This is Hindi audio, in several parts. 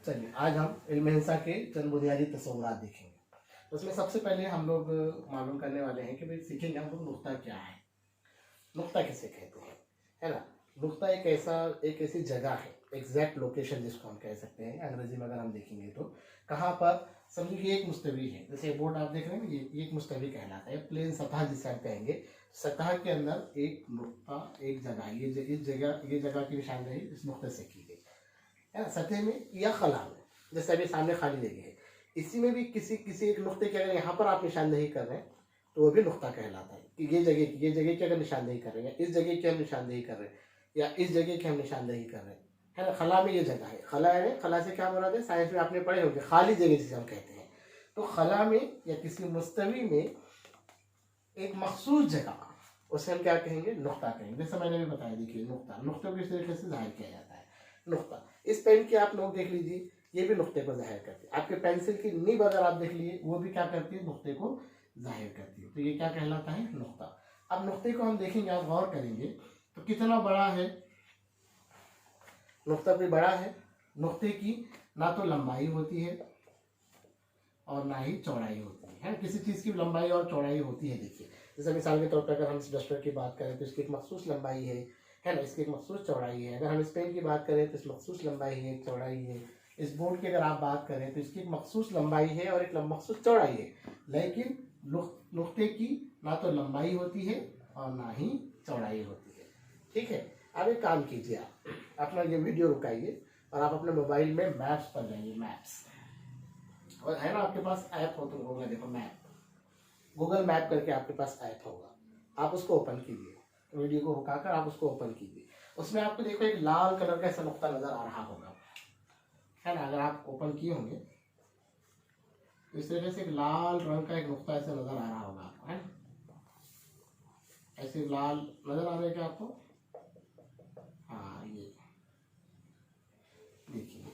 चलिए आज हम इल्म हिंसा के चंद बुनियादी तस्वुरात देखेंगे। तो उसमें सबसे पहले हम लोग मालूम करने वाले हैं कि भाई सीखेंगे हम लोग नुक्ता क्या है, नुक्ता किसे कहते हैं, है ना। नुक्ता एक ऐसी जगह है, एग्जैक्ट लोकेशन जिसको हम कह सकते हैं। अंग्रेजी में अगर हम देखेंगे तो कहाँ पर, समझिए कि एक मुस्तवी है, जैसे बोर्ड आप देख रहे हैं, ये एक मुस्तवी कहलाता है, प्लेन सतह जिसे हम कहेंगे। सतह के अंदर एक नुक्ता, एक जगह, ये जगह की निशानदेही इस नुक्ते से की गई है ना, सतह में या खला में। जैसे अभी सामने खाली जगह है, इसी में भी किसी एक नुक्ते की अगर यहाँ पर आप निशानदेही कर रहे हैं तो वो भी नुक्ता कहलाता है कि ये जगह की अगर निशानदेही कर रहे हैं, इस जगह की हम निशानदेही कर रहे हैं, या इस जगह की हम निशानदेही कर रहे हैं, है ना। खला में ये जगह है, खला है, खला से क्या मुराद है, साइंस में आपने पढ़े होंगे, खाली जगह जिसे हम कहते हैं। तो खला में या किसी मुस्तवी में एक मखसूस जगह, उसे हम क्या कहेंगे, नुक्ता कहेंगे। जैसे मैंने भी बताया, देखिए नुक्ता, नुक्ते को इस तरीके से जाहिर किया जाता है। नुक्ता, इस पेन की आप नोक देख लीजिए, ये भी नुक्ते को जाहिर करती है। आपके पेंसिल की निब अगर आप देख लिए, वो भी क्या करती है, नुक्ते को जाहिर करती है। तो ये क्या कहलाता है, नुक्ता। अब नुक्ते को हम देखेंगे, आप गौर करेंगे तो कितना बड़ा है नुक्ता, भी बड़ा है। नुक्ते की ना तो लंबाई होती है और ना ही चौड़ाई होती है। किसी चीज़ की लंबाई और चौड़ाई होती है। देखिए जैसे मिसाल के तौर पर अगर हम इस डस्टर की बात करें तो इसकी एक मखसूस लंबाई है ना, इसकी एक मखसूस चौड़ाई है। अगर हम इस पेन की बात करें तो इस मखसूस लंबाई है, एक चौड़ाई है। इस बोर्ड की अगर आप बात करें तो इसकी एक मखसूस लंबाई है और एक मखसूस चौड़ाई है। लेकिन नुक्ते की ना तो लंबाई होती है और ना ही चौड़ाई होती है। ठीक है, अब एक काम कीजिए, आप अपना ये वीडियो रुकाइए और आप अपने मोबाइल में मैप्स पर जाइए। मैप्स, और है ना आपके पास ऐप हो तो होगा, देखो मैप, गूगल मैप करके आपके पास ऐप होगा, आप उसको ओपन कीजिए, वीडियो को रुकाकर आप उसको ओपन कीजिए। उसमें आपको देखो एक लाल कलर का ऐसा नुक्ता नजर आ रहा होगा, है ना। अगर आप ओपन किए होंगे तो इस तरीके से एक लाल रंग का एक नुक्ता ऐसा नजर आ रहा होगा आपको, है ना। ऐसे लाल नजर आ रहा है क्या आपको, हाँ ये देखिए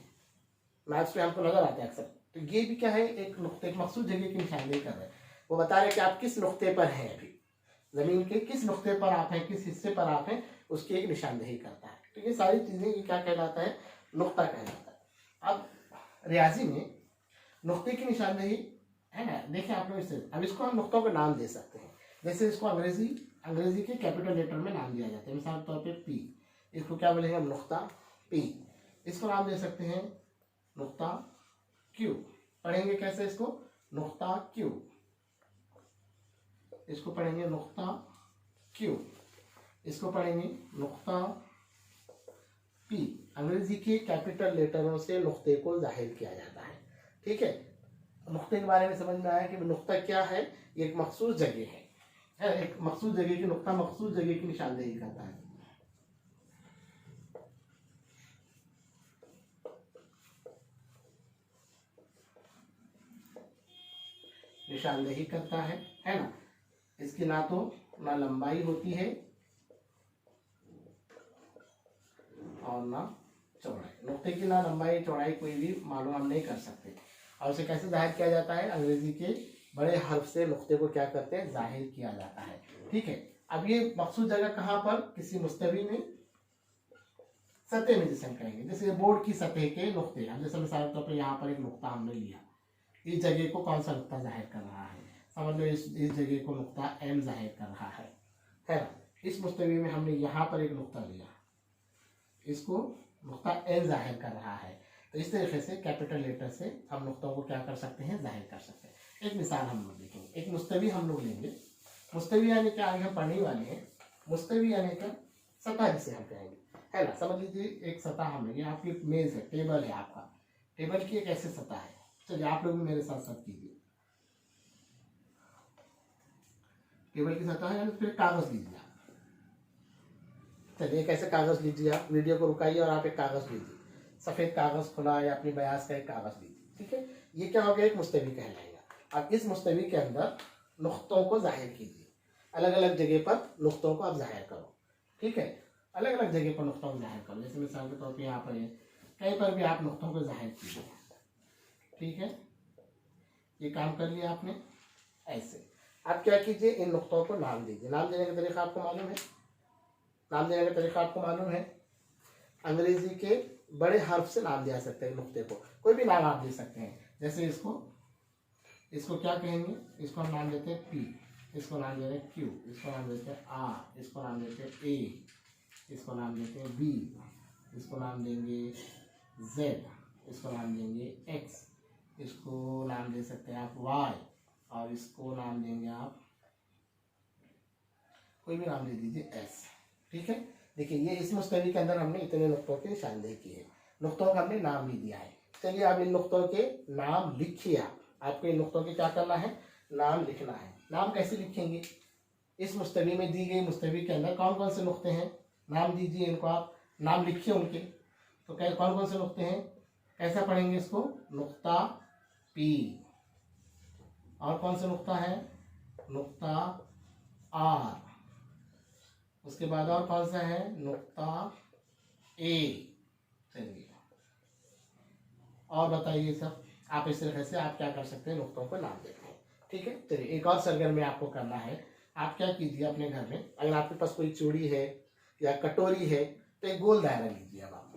मैप्स पे हमको नजर आता है अक्सर। तो ये भी क्या है, एक नुक्ते, एक मखसूस जगह की निशानदेही कर रहे हैं। वो बता रहे हैं कि आप किस नुक्ते पर हैं, अभी जमीन के किस नुक्ते पर आप हैं, किस हिस्से पर आप हैं, उसकी एक निशानदेही करता है। तो ये सारी चीजें ये क्या कहलाता है, नुक्ता कहलाता है। अब रियाजी में नुक्ते की निशानदेही, है ना, देखिए आप लोग इससे, अब इसको हम नुक्तों को नाम दे सकते हैं। जैसे इसको अंग्रेजी के कैपिटल लेटर में नाम दिया जाता है। मिसाल के तौर पर पी, इसको क्या बोलेंगे हम, नुक्ता पी। इसको नाम दे सकते हैं नुक्ता क्यू। पढ़ेंगे कैसे इसको, नुक्ता क्यू। इसको पढ़ेंगे नुक्ता क्यू। इसको पढ़ेंगे नुक्ता पी। अंग्रेजी के कैपिटल लेटरों से नुक्ते को जाहिर किया जाता है। ठीक है, नुक्ते के बारे में समझ में आया कि नुक्ता क्या है, ये एक मखसूस जगह है, एक मखसूस जगह की, नुक्ता मखसूस जगह की निशानदेही करता है। निशानदेही करता है ना। इसकी ना तो ना लंबाई होती है और ना चौड़ाई। नुक्ते की ना लंबाई चौड़ाई कोई भी मालूम हम नहीं कर सकते। और उसे कैसे जाहिर किया जाता है, अंग्रेजी के बड़े हर्फ से नुक्ते को क्या करते हैं, जाहिर किया जाता है। ठीक है, अब ये मखसूस जगह कहाँ पर, किसी मुस्तवी में, सतह में जिसे हम कहेंगे। जैसे बोर्ड की सतह के नुक्ते, हम जैसे मिसाल के तौर पर यहाँ पर एक नुक्ता हमने लिया, इस जगह को कौन सा नुक्ता जाहिर कर रहा है, समझ लो इस जगह को नुक्ता एम जाहिर कर रहा है ना। इस मुस्तवी में हमने यहाँ पर एक नुक्ता लिया, इसको नुक्ता एन जाहिर कर रहा है। तो इस तरीके से कैपिटल लेटर से हम नुक्तों को क्या कर सकते हैं, जाहिर कर सकते हैं। एक मिसाल हम लोग देखेंगे, एक मुस्तवी हम लोग लेंगे। मुस्तवी यानी क्या, आगे हम पढ़ने वाले हैं। मुस्तवी यानी क्या, सतह जिसे हम कहेंगे, है ना। समझ लीजिए एक सतह हमें, ये आपकी मेज है, टेबल है आपका, टेबल की एक ऐसी सतह है। चलिए आप लोग भी मेरे साथ साथ कीजिए। टेबल की सतह है, फिर कागज लीजिए आप। चलिए कैसे कागज लीजिए, आप वीडियो को रुकाइए और आप एक कागज लीजिए, सफेद कागज खुला या अपनी बयास का एक कागज लीजिए। ठीक है, ये क्या हो गया, एक मुस्तवी कहलाएगा। अब इस मुस्तवी के अंदर नुक्तों को जाहिर कीजिए, अलग अलग जगह पर नुक्तों को आप जाहिर करो। ठीक है, अलग अलग जगह पर नुक्तों को जाहिर करो। जैसे मिसाल के तौर पर यहाँ पर है, कहीं पर भी आप नुक्तों को जाहिर कीजिए। ठीक है, ये काम कर लिया आपने। ऐसे आप क्या कीजिए, इन नुक्तों को नाम दीजिए। नाम देने का तरीका आपको मालूम है, नाम देने का तरीका आपको मालूम है। अंग्रेजी के बड़े हर्फ से नाम दिया सकते हैं नुक्ते को, कोई भी नाम आप दे सकते हैं। जैसे इसको क्या कहेंगे, इसको हम नाम देते हैं पी, इसको नाम देते हैं क्यू, इसको नाम देते हैं आर, इसको नाम देते हैं ए, इसको नाम देते हैं बी, इसको नाम देंगे जेड, इसको नाम देंगे एक्स, इसको नाम दे सकते हैं आप वाई, और इसको नाम देंगे आप कोई भी नाम दे दीजिए एस। ठीक है, देखिए ये इस मुस्तवी के अंदर हमने इतने नुक्तों के निशानदेही किए, नुक्तों का हमने नाम भी दिया है। चलिए अब इन नुक्तों के नाम लिखिए। आपको इन नुक्तों के क्या करना है, नाम लिखना है। नाम कैसे लिखेंगे, इस मुस्तवी में दी गई मुस्तवी के अंदर कौन कौन से नुक्ते हैं, नाम दीजिए इनको, आप नाम लिखिए उनके। तो क्या कौन कौन से नुक्ते हैं, कैसा पढ़ेंगे इसको, नुक्ता पी, और कौन सा नुक्ता है, नुक्ता आर, उसके बाद और कौन सा है, नुक्ता ए। चलिए और बताइए सब, आप इस तरह से आप क्या कर सकते हैं, नुक्तों को नाम देते हैं। ठीक है, चलिए एक और सरगर्मी आपको करना है। आप क्या कीजिए, अपने घर में अगर आपके पास कोई चूड़ी है या कटोरी है तो एक गोल दायरा लीजिए। अब आप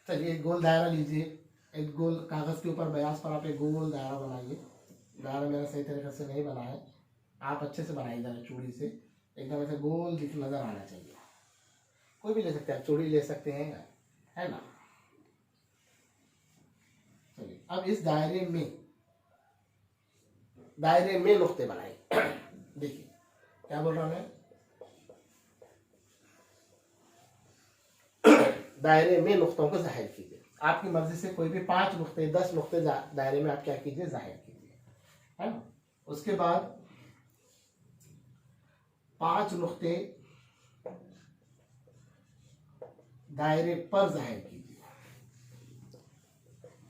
चलिए एक गोल दायरा लीजिए, एक गोल कागज के ऊपर बयास पर आप एक गोल दायरा बनाइए। दायरा मेरा सही तरीके से नहीं बना है, आप अच्छे से बनाइए जरा, चूड़ी से एकदम ऐसे गोल दिख नजर आना चाहिए। कोई भी ले सकते हैं, चूड़ी ले सकते हैं, है ना। चलिए अब इस दायरे में नुक्ते बनाए। देखिए क्या बोल रहा हूं मैं, दायरे में नुक्तों को जाहिर कीजिए। आपकी मर्जी से कोई भी 5 नुक्ते 10 नुक्ते दायरे में आप क्या कीजिए, जाहिर कीजिए, है ना। उसके बाद 5 नुक्ते दायरे पर जाहिर कीजिए।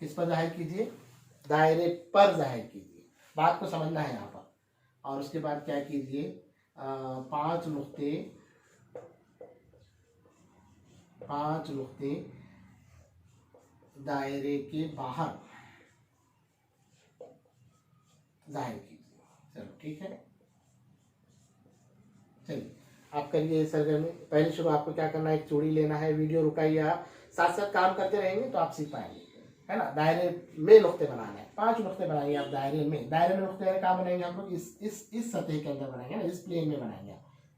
किस पर जाहिर कीजिए, दायरे पर जाहिर कीजिए, बात को समझना है यहाँ पर। और उसके बाद क्या कीजिए, 5 नुक्ते दायरे के बाहर जाहिर कीजिए। चलो ठीक है, चलिए आप करिए सरगर्मी। पहले शुरू आपको क्या करना है, एक चूड़ी लेना है, वीडियो रुकाइए, आप साथ साथ काम करते रहेंगे तो आप सीख पाएंगे, है ना। दायरे में नुक्ते बनाना है, 5 नुक्ते बनाइए आप दायरे में नुक्ते कहाँ बनाएंगे हम लोग, इस सतह के अंदर बनाएंगे ना, इस प्लेन में बनाएंगे।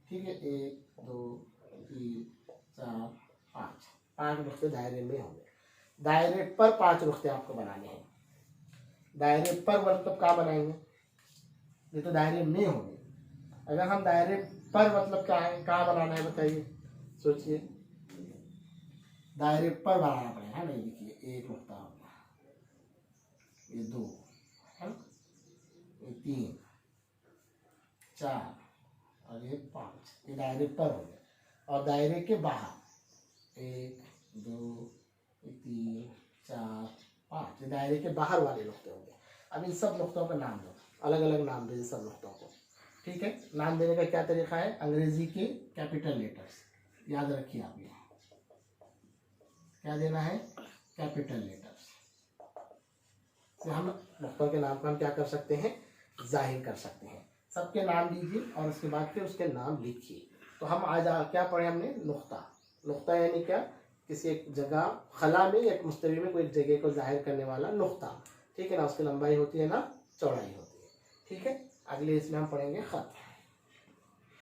ठीक है, 1 2 3 4 5 नुक्ते दायरे में होंगे। दायरे पर 5 नुक्ते आपको बनाने हैं। दायरे पर मतलब कहाँ बनाएंगे, ये तो दायरे में होंगे। अगर हम दायरे पर मतलब क्या है, कहाँ बनाना है बताइए, सोचिए। दायरे पर बनाना पड़ेगा, है ना। देखिए 1 नुक्ता हो गया, ये 2 है ना, ये 3 4 और ये 5, ये दायरे पर हो गया। और दायरे के बाहर 1 2 3 4 5, ये दायरे के बाहर वाले नुक्ते होंगे। अब इन सब नुक्तों का नाम दो, अलग अलग नाम दीजिए सब नुक्तों को। ठीक है, नाम देने का क्या तरीका है, अंग्रेजी के कैपिटल लेटर्स याद रखिए आप, क्या देना है, कैपिटल लेटर्स से हम नुक्तों के नाम को हम क्या कर सकते हैं, जाहिर कर सकते हैं। सबके नाम दीजिए और उसके बाद फिर उसके नाम लिखिए। तो हम आज क्या पढ़े हमने, नुक्ता यानी क्या, किसी एक जगह खला में एक मुस्तवी में कोई एक जगह को जाहिर करने वाला नुक्ता। ठीक है ना, उसकी लंबाई होती है ना चौड़ाई होती है। ठीक है, अगले इसमें हम पढ़ेंगे खत।